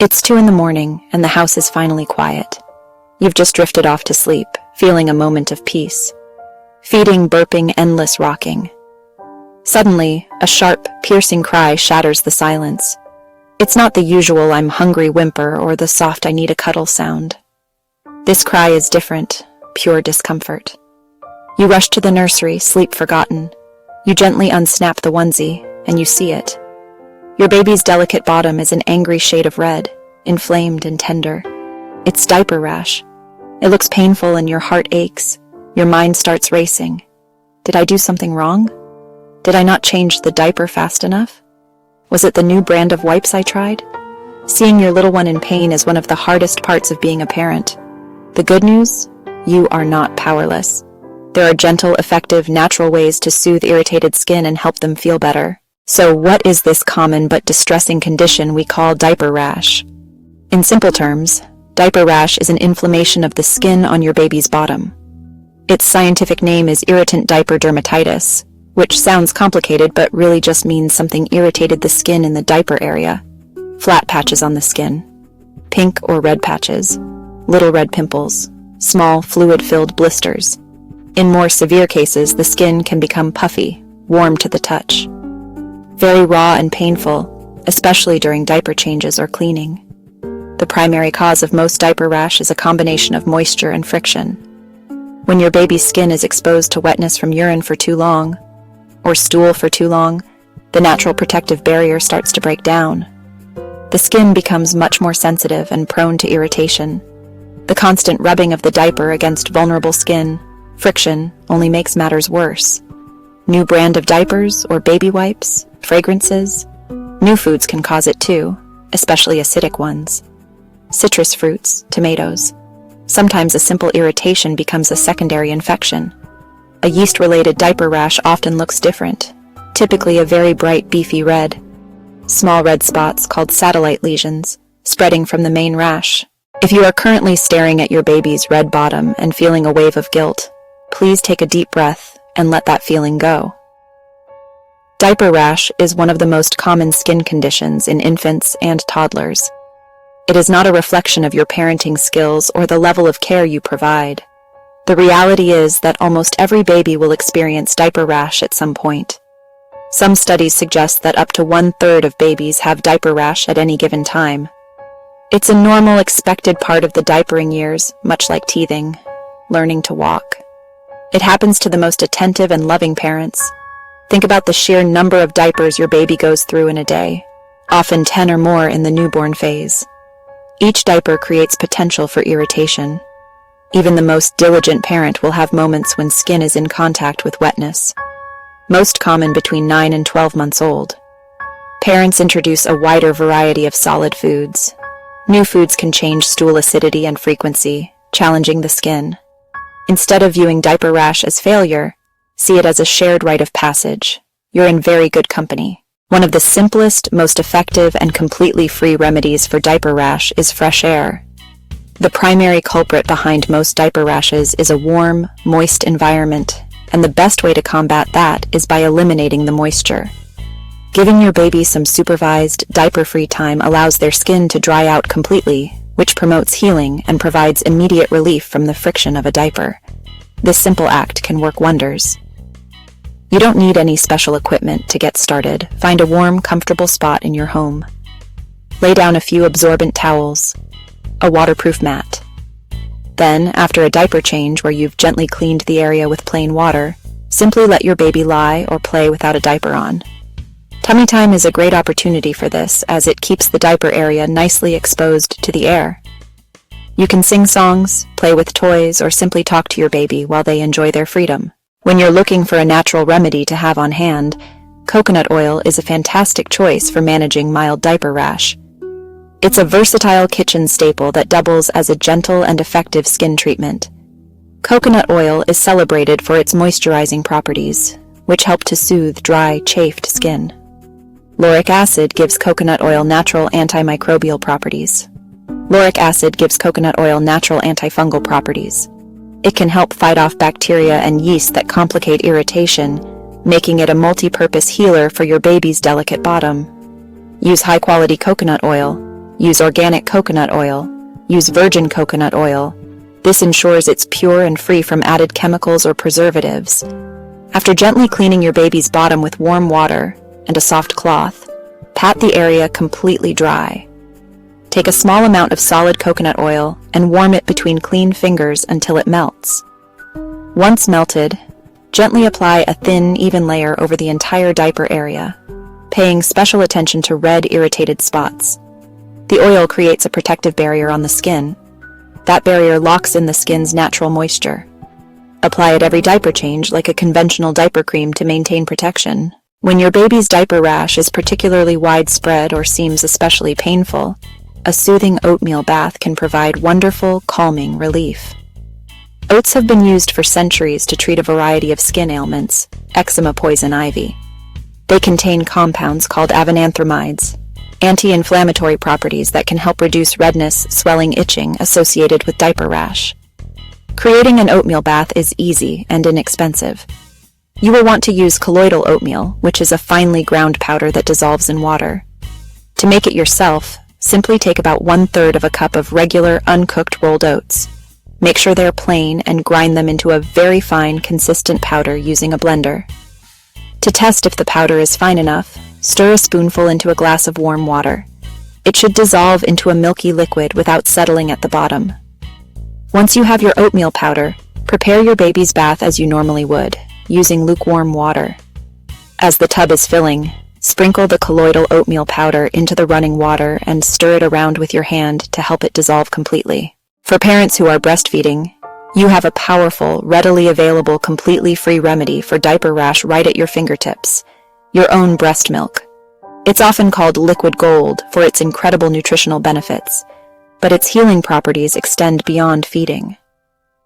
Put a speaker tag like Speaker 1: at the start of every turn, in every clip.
Speaker 1: It's 2 in the morning, and the house is finally quiet. You've just drifted off to sleep, feeling a moment of peace. Feeding, burping, endless rocking. Suddenly, a sharp, piercing cry shatters the silence. It's not the usual "I'm hungry" whimper or the soft "I need a cuddle" sound. This cry is different, pure discomfort. You rush to the nursery, sleep forgotten. You gently unsnap the onesie, and you see it. Your baby's delicate bottom is an angry shade of red, inflamed and tender. It's diaper rash. It looks painful and your heart aches. Your mind starts racing. Did I do something wrong? Did I not change the diaper fast enough? Was it the new brand of wipes I tried? Seeing your little one in pain is one of the hardest parts of being a parent. The good news? You are not powerless. There are gentle, effective, natural ways to soothe irritated skin and help them feel better. So what is this common but distressing condition we call diaper rash? In simple terms, diaper rash is an inflammation of the skin on your baby's bottom. Its scientific name is irritant diaper dermatitis, which sounds complicated but really just means something irritated the skin in the diaper area. Flat patches on the skin, pink or red patches, little red pimples, small fluid-filled blisters. In more severe cases, the skin can become puffy, warm to the touch. Very raw and painful, especially during diaper changes or cleaning. The primary cause of most diaper rash is a combination of moisture and friction. When your baby's skin is exposed to wetness from urine for too long, or stool for too long, the natural protective barrier starts to break down. The skin becomes much more sensitive and prone to irritation. The constant rubbing of the diaper against vulnerable skin, friction, only makes matters worse. New brand of diapers or baby wipes, fragrances, new foods can cause it too, especially acidic ones. Citrus fruits, tomatoes. Sometimes a simple irritation becomes a secondary infection. A yeast-related diaper rash often looks different, typically a very bright, beefy red. Small red spots called satellite lesions, spreading from the main rash. If you are currently staring at your baby's red bottom and feeling a wave of guilt, please take a deep breath and let that feeling go. Diaper rash is one of the most common skin conditions in infants and toddlers. It is not a reflection of your parenting skills or the level of care you provide. The reality is that almost every baby will experience diaper rash at some point. Some studies suggest that up to 1/3 of babies have diaper rash at any given time. It's a normal, expected part of the diapering years, much like teething, learning to walk. It happens to the most attentive and loving parents. Think about the sheer number of diapers your baby goes through in a day, often 10 or more in the newborn phase. Each diaper creates potential for irritation. Even the most diligent parent will have moments when skin is in contact with wetness, most common between 9 and 12 months old. Parents introduce a wider variety of solid foods. New foods can change stool acidity and frequency, challenging the skin. Instead of viewing diaper rash as failure, see it as a shared rite of passage. You're in very good company. One of the simplest, most effective, and completely free remedies for diaper rash is fresh air. The primary culprit behind most diaper rashes is a warm, moist environment, and the best way to combat that is by eliminating the moisture. Giving your baby some supervised, diaper-free time allows their skin to dry out completely, which promotes healing and provides immediate relief from the friction of a diaper. This simple act can work wonders. You don't need any special equipment to get started. Find a warm, comfortable spot in your home. Lay down a few absorbent towels, a waterproof mat. Then, after a diaper change where you've gently cleaned the area with plain water, simply let your baby lie or play without a diaper on. Tummy time is a great opportunity for this, as it keeps the diaper area nicely exposed to the air. You can sing songs, play with toys, or simply talk to your baby while they enjoy their freedom. When you're looking for a natural remedy to have on hand, coconut oil is a fantastic choice for managing mild diaper rash. It's a versatile kitchen staple that doubles as a gentle and effective skin treatment. Coconut oil is celebrated for its moisturizing properties, which help to soothe dry, chafed skin. Lauric acid gives coconut oil natural antimicrobial properties. Lauric acid gives coconut oil natural antifungal properties. It can help fight off bacteria and yeast that complicate irritation, making it a multi-purpose healer for your baby's delicate bottom. Use high-quality coconut oil. Use organic coconut oil. Use virgin coconut oil. This ensures it's pure and free from added chemicals or preservatives. After gently cleaning your baby's bottom with warm water and a soft cloth, pat the area completely dry. Take a small amount of solid coconut oil and warm it between clean fingers until it melts. Once melted, gently apply a thin, even layer over the entire diaper area, paying special attention to red, irritated spots. The oil creates a protective barrier on the skin. That barrier locks in the skin's natural moisture. Apply at every diaper change like a conventional diaper cream to maintain protection. When your baby's diaper rash is particularly widespread or seems especially painful, a soothing oatmeal bath can provide wonderful, calming relief. Oats have been used for centuries to treat a variety of skin ailments, eczema, poison ivy. They contain compounds called avenanthramides, anti-inflammatory properties that can help reduce redness, swelling, itching associated with diaper rash. Creating an oatmeal bath is easy and inexpensive. You will want to use colloidal oatmeal, which is a finely ground powder that dissolves in water. To make it yourself, simply take about 1/3 of a cup of regular, uncooked rolled oats. Make sure they're plain and grind them into a very fine, consistent powder using a blender. To test if the powder is fine enough, stir a spoonful into a glass of warm water. It should dissolve into a milky liquid without settling at the bottom. Once you have your oatmeal powder, prepare your baby's bath as you normally would, using lukewarm water. As the tub is filling, sprinkle the colloidal oatmeal powder into the running water and stir it around with your hand to help it dissolve completely. For parents who are breastfeeding, you have a powerful, readily available, completely free remedy for diaper rash right at your fingertips: your own breast milk. It's often called liquid gold for its incredible nutritional benefits, but its healing properties extend beyond feeding.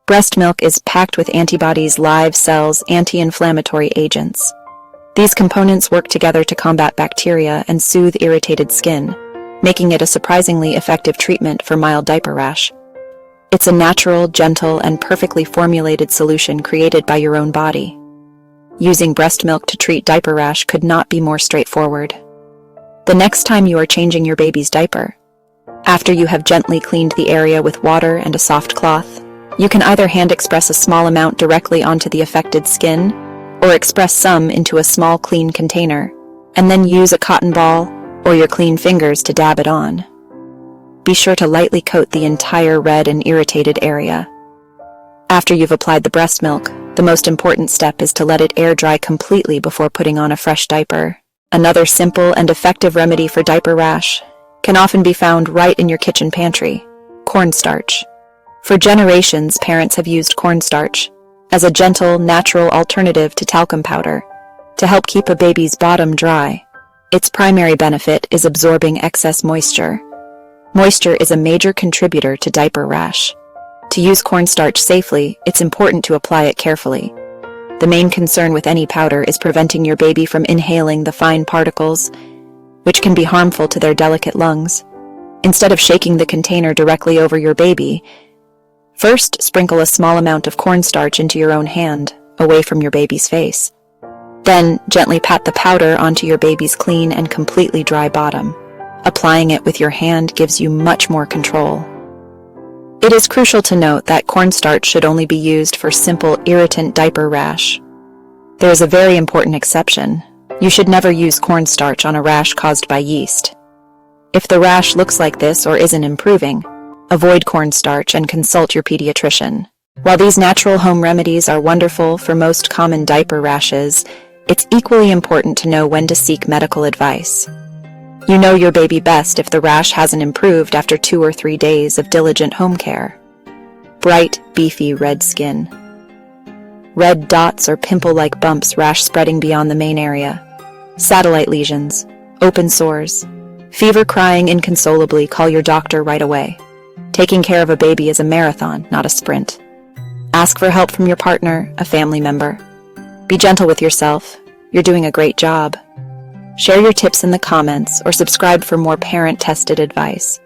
Speaker 1: Breast milk is packed with antibodies, live cells, anti-inflammatory agents. These components work together to combat bacteria and soothe irritated skin, making it a surprisingly effective treatment for mild diaper rash. It's a natural, gentle, and perfectly formulated solution created by your own body. Using breast milk to treat diaper rash could not be more straightforward. The next time you are changing your baby's diaper, after you have gently cleaned the area with water and a soft cloth, you can either hand express a small amount directly onto the affected skin, or express some into a small clean container, and then use a cotton ball or your clean fingers to dab it on. Be sure to lightly coat the entire red and irritated area. After you've applied the breast milk, the most important step is to let it air dry completely before putting on a fresh diaper. Another simple and effective remedy for diaper rash can often be found right in your kitchen pantry: cornstarch. For generations, parents have used cornstarch as a gentle, natural alternative to talcum powder to help keep a baby's bottom dry. Its primary benefit is absorbing excess moisture. Moisture is a major contributor to diaper rash. To use cornstarch safely, it's important to apply it carefully. The main concern with any powder is preventing your baby from inhaling the fine particles, which can be harmful to their delicate lungs. Instead of shaking the container directly over your baby, first sprinkle a small amount of cornstarch into your own hand, away from your baby's face. Then gently pat the powder onto your baby's clean and completely dry bottom. Applying it with your hand gives you much more control. It is crucial to note that cornstarch should only be used for simple, irritant diaper rash. There is a very important exception. You should never use cornstarch on a rash caused by yeast. If the rash looks like this or isn't improving, avoid cornstarch and consult your pediatrician. While these natural home remedies are wonderful for most common diaper rashes, it's equally important to know when to seek medical advice. You know your baby best if the rash hasn't improved after 2 or 3 days of diligent home care. Bright, beefy red skin. Red dots or pimple-like bumps, rash spreading beyond the main area. Satellite lesions. Open sores. Fever crying inconsolably, call your doctor right away. Taking care of a baby is a marathon, not a sprint. Ask for help from your partner, a family member. Be gentle with yourself. You're doing a great job. Share your tips in the comments or subscribe for more parent-tested advice.